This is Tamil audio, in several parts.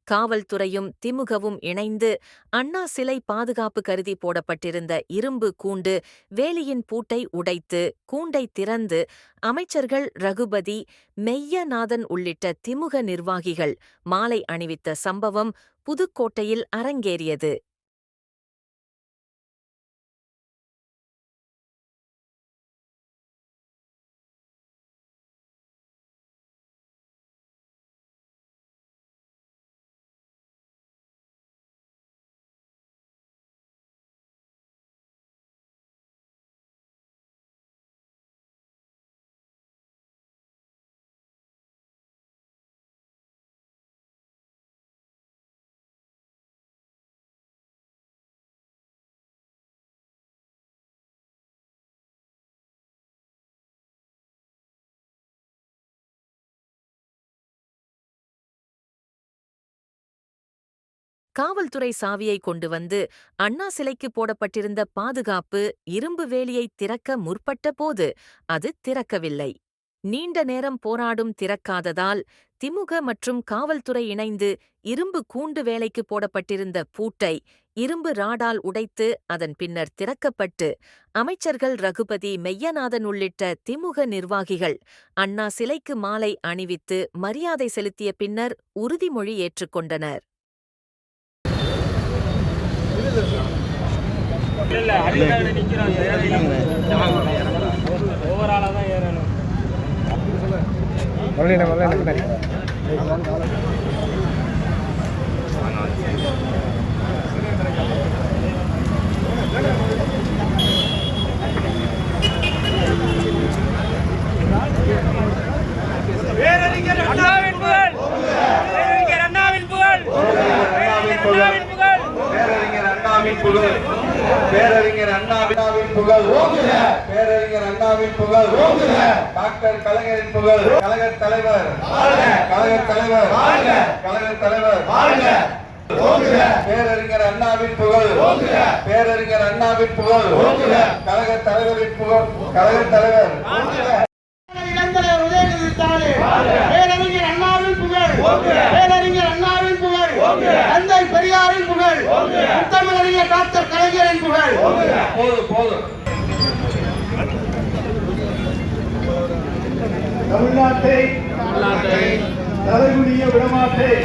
காவல்துறையும் திமுகவும் இணைந்து அண்ணா சிலை பாதுகாப்பு கருதி போடப்பட்டிருந்த இரும்பு கூண்டு வேலியின் பூட்டை உடைத்து கூண்டை திறந்து அமைச்சர்கள் ரகுபதி, மெய்யநாதன் உள்ளிட்ட திமுக நிர்வாகிகள் மாலை அணிவித்த சம்பவம் புதுக்கோட்டையில் அரங்கேறியது. காவல்துறை சாவியை கொண்டு வந்து அண்ணா சிலைக்கு போடப்பட்டிருந்த பாதுகாப்பு இரும்பு வேலியை திறக்க முற்பட்ட போது அது திறக்கவில்லை. நீண்ட நேரம் போராடும் திறக்காததால் திமுக மற்றும் காவல்துறை இணைந்து இரும்பு கூண்டு வேலைக்கு போடப்பட்டிருந்த பூட்டை இரும்பு ராடால் உடைத்து அதன் பின்னர் திறக்கப்பட்டு அமைச்சர்கள் ரகுபதி, மெய்யநாதன் உள்ளிட்ட திமுக நிர்வாகிகள் அண்ணா சிலைக்கு மாலை அணிவித்து மரியாதை செலுத்திய பின்னர் உறுதிமொழி ஏற்றுக்கொண்டனர். பேரறிஞர் அண்ணாவின் புகழ், பேரறிஞர் அண்ணாவின் புகழ், டாக்டர் கலைஞரின் புகழ், கழகத் தலைவர், பேரறிஞர் அண்ணாவின் புகழ், பேரறிஞர் அண்ணாவின் புகழ், கழகத் தலைவரின் புகழ், கழகத் தலைவர் பேரறிஞர் அண்ணாவின் புகழ், பேரறிஞர் அண்ணாவின் புகழ், தந்தை பெரியாரின் புகழ், முத்தமிழறிஞர் டாக்டர் கலைஞரின் புகழ். தமிழ்நாட்டை தலைகுனிய விடமாட்டேன்.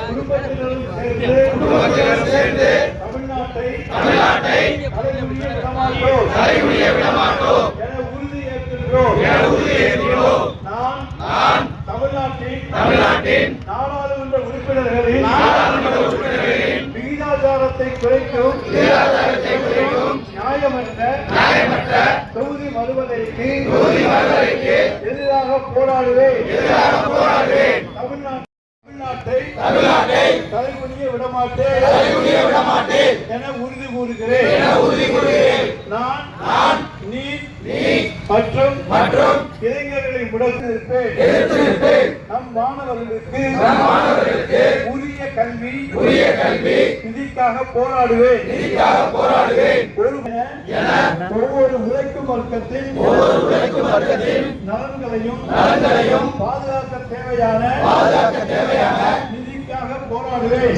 குடும்பத்தினரும் சேர்ந்து தமிழ்நாட்டை தலைகுனிய விடமாட்டோம் என உறுதி ஏற்கின்றோம். நான் தமிழ்நாட்டின் நாடாளுமன்ற உறுப்பினர்களின் விகிதாச்சாரத்தை குறைக்கும் நியாயமற்ற தொகுதி மறுவதைக்கு எதிராக போராடுவேன். தமிழ்நாட்டை தலைகுனிய விடமாட்டேன் என உறுதி கூறுகிறேன். நான் நீ மற்றும் இளைஞர்களை முடக்கியிருப்பேன். நம் மாணவர்களுக்கு உரிய கல்வி நிதிக்காக போராடுவேன். ஒவ்வொரு உழைக்கும் வர்க்கத்தின் நலன்களையும் பாதுகாக்க தேவையான நிதிக்காக போராடுவேன்.